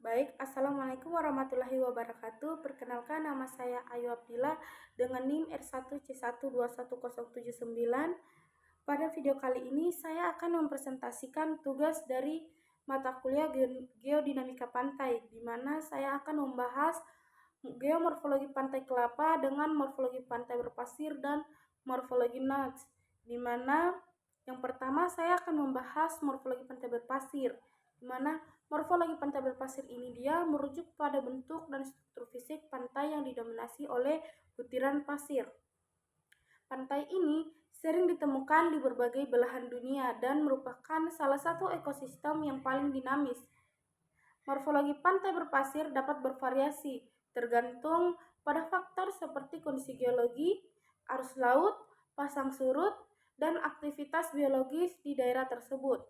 Baik, Assalamualaikum warahmatullahi wabarakatuh. Perkenalkan, nama saya Ayu Abdillah dengan NIM R1C1211079. Pada video kali ini, saya akan mempresentasikan tugas dari mata kuliah Geodinamika Pantai, di mana saya akan membahas geomorfologi pantai kelapa dengan morfologi pantai berpasir dan morfologi notch, di mana yang pertama saya akan membahas morfologi pantai berpasir, di mana morfologi pantai berpasir ini dia merujuk pada bentuk dan struktur fisik pantai yang didominasi oleh butiran pasir. Pantai ini sering ditemukan di berbagai belahan dunia dan merupakan salah satu ekosistem yang paling dinamis. Morfologi pantai berpasir dapat bervariasi, tergantung pada faktor seperti kondisi geologi, arus laut, pasang surut, dan aktivitas biologis di daerah tersebut.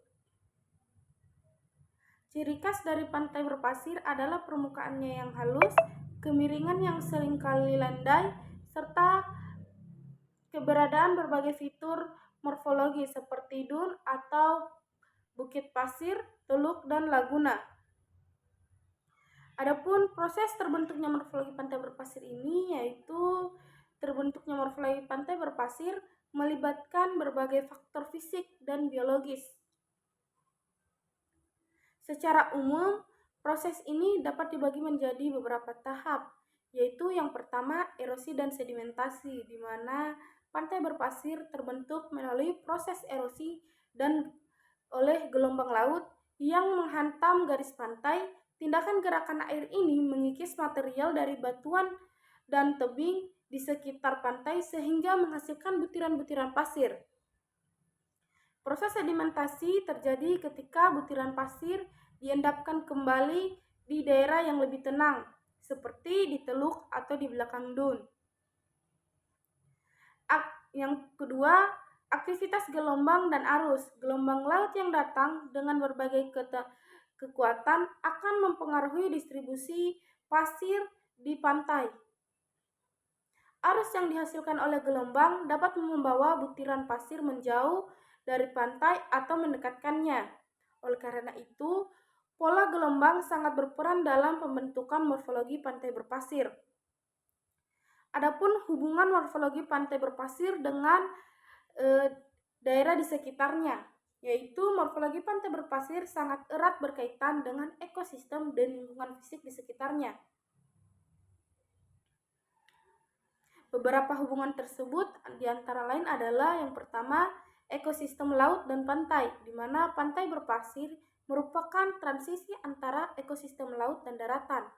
Ciri khas dari pantai berpasir adalah permukaannya yang halus, kemiringan yang seringkali landai, serta keberadaan berbagai fitur morfologi seperti dun atau bukit pasir, teluk, dan laguna. Adapun proses terbentuknya morfologi pantai berpasir ini yaitu terbentuknya morfologi pantai berpasir melibatkan berbagai faktor fisik dan biologis. Secara umum, proses ini dapat dibagi menjadi beberapa tahap, yaitu yang pertama erosi dan sedimentasi, di mana pantai berpasir terbentuk melalui proses erosi dan oleh gelombang laut yang menghantam garis pantai. Tindakan gerakan air ini mengikis material dari batuan dan tebing di sekitar pantai sehingga menghasilkan butiran-butiran pasir. Proses sedimentasi terjadi ketika butiran pasir diendapkan kembali di daerah yang lebih tenang, seperti di teluk atau di belakang dun. Yang kedua, aktivitas gelombang dan arus. Gelombang laut yang datang dengan berbagai kekuatan akan mempengaruhi distribusi pasir di pantai. Arus yang dihasilkan oleh gelombang dapat membawa butiran pasir menjauh dari pantai atau mendekatkannya. Oleh karena itu, pola gelombang sangat berperan dalam pembentukan morfologi pantai berpasir. Adapun hubungan morfologi pantai berpasir dengan daerah di sekitarnya, yaitu morfologi pantai berpasir sangat erat berkaitan dengan ekosistem dan lingkungan fisik di sekitarnya. Beberapa hubungan tersebut diantara lain adalah yang pertama, ekosistem laut dan pantai, di mana pantai berpasir merupakan transisi antara ekosistem laut dan daratan.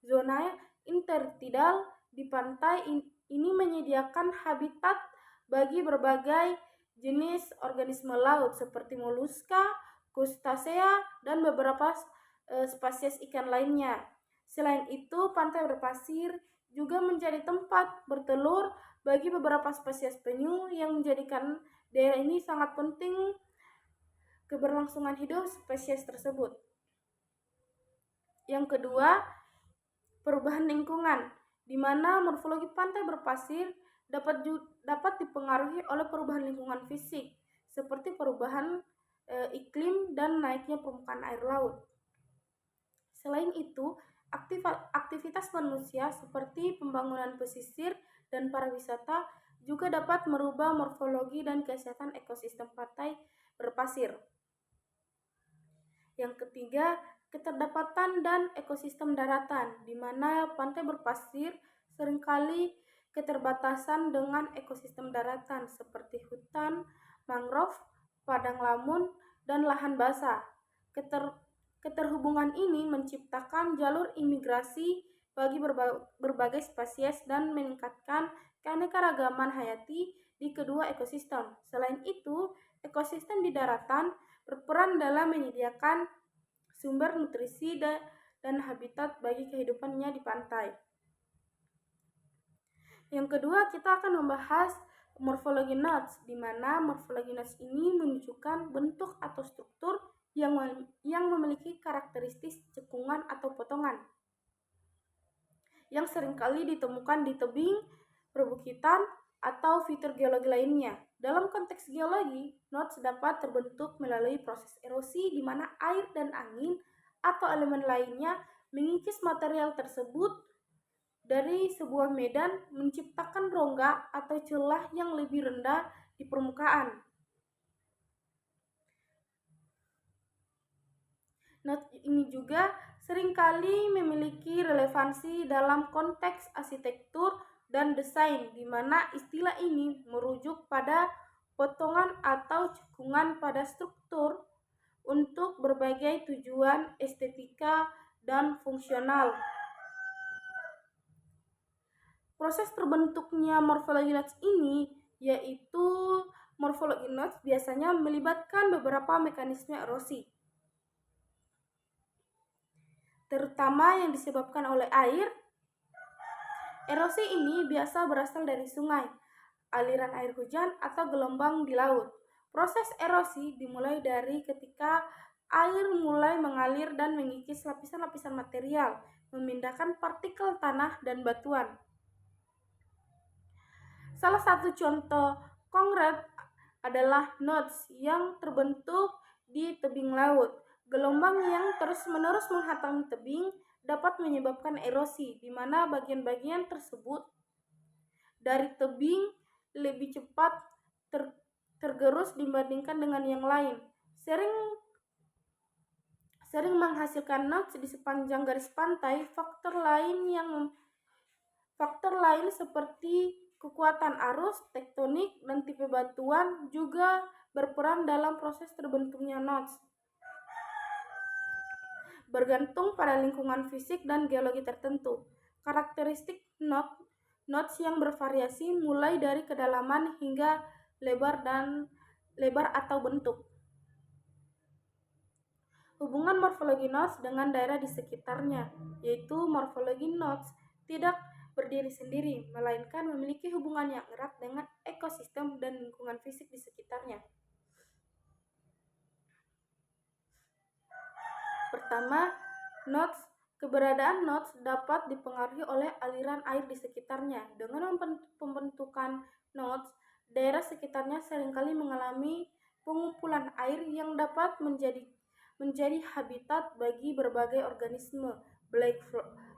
Zona intertidal di pantai ini menyediakan habitat bagi berbagai jenis organisme laut seperti moluska, krustasea, dan beberapa spesies ikan lainnya. Selain itu, pantai berpasir juga menjadi tempat bertelur bagi beberapa spesies penyu yang menjadikan daerah ini sangat penting keberlangsungan hidup spesies tersebut. Yang kedua, perubahan lingkungan, di mana morfologi pantai berpasir dapat dipengaruhi oleh perubahan lingkungan fisik, seperti perubahan iklim dan naiknya permukaan air laut. Selain itu, aktivitas manusia seperti pembangunan pesisir dan pariwisata juga dapat merubah morfologi dan kesehatan ekosistem pantai berpasir. Yang ketiga, keterdapatan dan ekosistem daratan, di mana pantai berpasir seringkali keterbatasan dengan ekosistem daratan seperti hutan, mangrove, padang lamun, dan lahan basah. Keterhubungan ini menciptakan jalur imigrasi bagi berbagai spesies dan meningkatkan keanekaragaman hayati di kedua ekosistem. Selain itu, ekosistem di daratan berperan dalam menyediakan sumber nutrisi dan habitat bagi kehidupannya di pantai. Yang kedua, kita akan membahas morfologi notch, di mana morfologi notch ini menunjukkan bentuk atau struktur yang memiliki karakteristik cekungan atau potongan yang seringkali ditemukan di tebing, perbukitan, atau fitur geologi lainnya. Dalam konteks geologi, notch dapat terbentuk melalui proses erosi di mana air dan angin atau elemen lainnya mengikis material tersebut dari sebuah medan, menciptakan rongga atau celah yang lebih rendah di permukaan. Notes ini juga seringkali memiliki relevansi dalam konteks arsitektur dan desain, di mana istilah ini merujuk pada potongan atau cekungan pada struktur untuk berbagai tujuan estetika dan fungsional. Proses terbentuknya morfologi notes ini yaitu morfologi notes biasanya melibatkan beberapa mekanisme erosi, terutama yang disebabkan oleh air. Erosi ini biasa berasal dari sungai, aliran air hujan, atau gelombang di laut. Proses erosi dimulai dari ketika air mulai mengalir dan mengikis lapisan-lapisan material, memindahkan partikel tanah dan batuan. Salah satu contoh konkret adalah nodes yang terbentuk di tebing laut. Gelombang yang terus-menerus menghantam tebing dapat menyebabkan erosi, di mana bagian-bagian tersebut dari tebing lebih cepat tergerus dibandingkan dengan yang lain, sering menghasilkan nodes di sepanjang garis pantai. Faktor lain seperti kekuatan arus, tektonik, dan tipe batuan juga berperan dalam proses terbentuknya nodes. Bergantung pada lingkungan fisik dan geologi tertentu. Karakteristik nodes yang bervariasi mulai dari kedalaman hingga lebar atau bentuk. Hubungan morfologi nodes dengan daerah di sekitarnya, yaitu morfologi nodes tidak berdiri sendiri, melainkan memiliki hubungan yang erat dengan ekosistem dan lingkungan fisik di sekitarnya. Pertama, keberadaan nodes dapat dipengaruhi oleh aliran air di sekitarnya. Dengan pembentukan nodes, daerah sekitarnya seringkali mengalami pengumpulan air yang dapat menjadi habitat bagi berbagai organisme,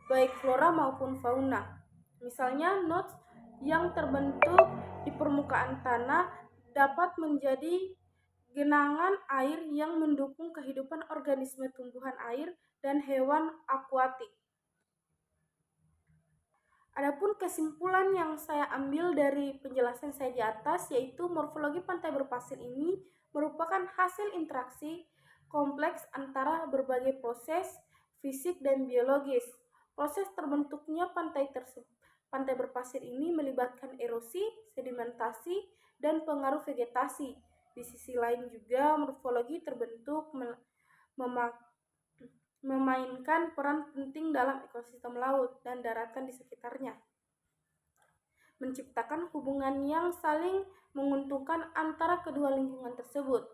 baik flora maupun fauna. Misalnya, nodes yang terbentuk di permukaan tanah dapat menjadi genangan air yang mendukung kehidupan organisme tumbuhan air dan hewan akuatik. Adapun kesimpulan yang saya ambil dari penjelasan saya di atas, yaitu morfologi pantai berpasir ini merupakan hasil interaksi kompleks antara berbagai proses fisik dan biologis. Proses terbentuknya pantai berpasir ini melibatkan erosi, sedimentasi, dan pengaruh vegetasi. Di sisi lain juga morfologi terbentuk memainkan peran penting dalam ekosistem laut dan daratan di sekitarnya, menciptakan hubungan yang saling menguntungkan antara kedua lingkungan tersebut.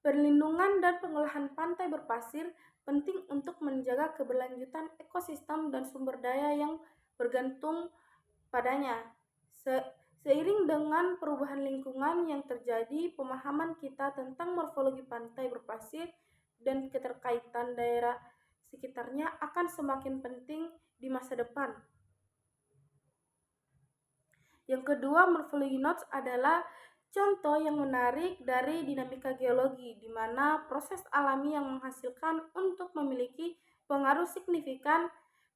Perlindungan dan pengolahan pantai berpasir penting untuk menjaga keberlanjutan ekosistem dan sumber daya yang bergantung padanya. Seiring dengan perubahan lingkungan yang terjadi, pemahaman kita tentang morfologi pantai berpasir dan keterkaitan daerah sekitarnya akan semakin penting di masa depan. Yang kedua, morfologi nodes adalah contoh yang menarik dari dinamika geologi, di mana proses alami yang menghasilkan untuk memiliki pengaruh signifikan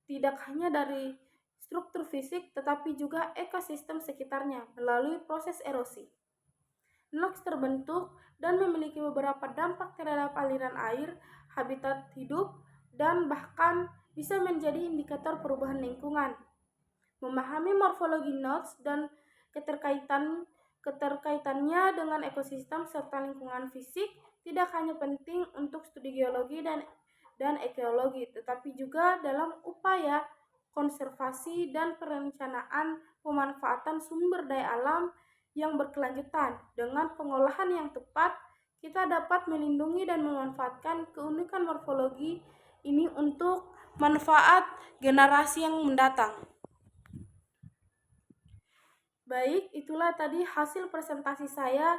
tidak hanya dari struktur fisik, tetapi juga ekosistem sekitarnya melalui proses erosi. Nodes terbentuk dan memiliki beberapa dampak terhadap aliran air, habitat hidup, dan bahkan bisa menjadi indikator perubahan lingkungan. Memahami morfologi nodes dan keterkaitannya dengan ekosistem serta lingkungan fisik tidak hanya penting untuk studi geologi dan ekologi, tetapi juga dalam upaya konservasi dan perencanaan pemanfaatan sumber daya alam yang berkelanjutan. Dengan pengolahan yang tepat, kita dapat melindungi dan memanfaatkan keunikan morfologi ini untuk manfaat generasi yang mendatang. Baik, itulah tadi hasil presentasi saya.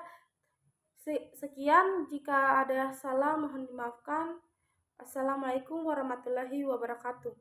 Sekian, jika ada salah mohon dimaafkan. Assalamualaikum warahmatullahi wabarakatuh.